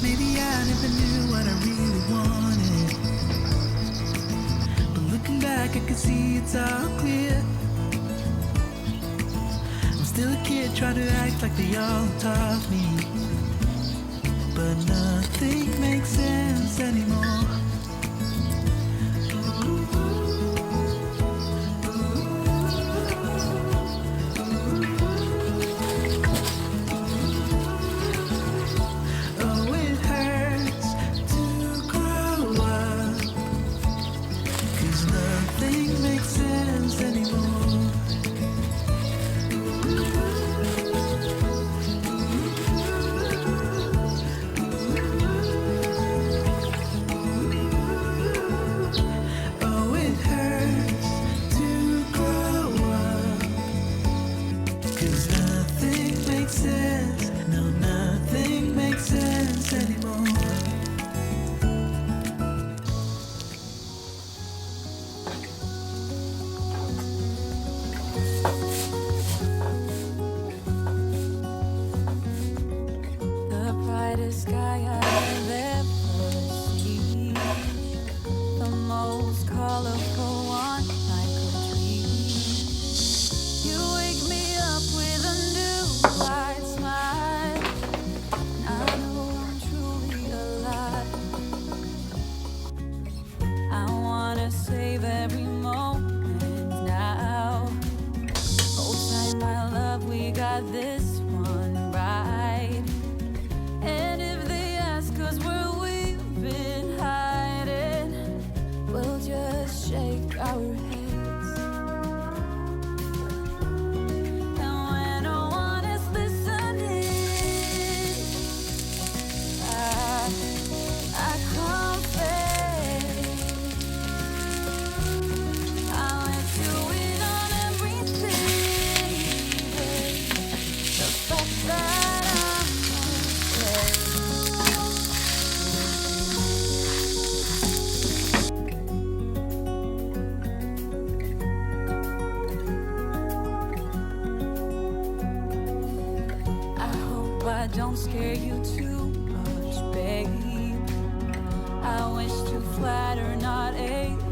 Maybe I never knew what I really wanted, but looking back I can see it's all clear. I'm still a kid trying to act like they all taught me, but nothing makes sense anymore. Oh, it hurts to grow up, 'cause nothing makes sense anymore. Oh, it hurts to grow up, 'cause nothing makes sense. No, nothing makes sense anymore. The brightest sky I've ever seen, the most colorful one I could dream. You wake me up with a new bright smile. I know I'm truly alive. I wanna save every moment now. Hold tight, my love, we got this one right. And if they ask us where we've been hiding, we'll just shake our heads. And when no one is listening, I confess, I'll let you in on everything. The fact that I'm obsessed. I hope I don't scare you too much, babe. I wish to flatter, not ache.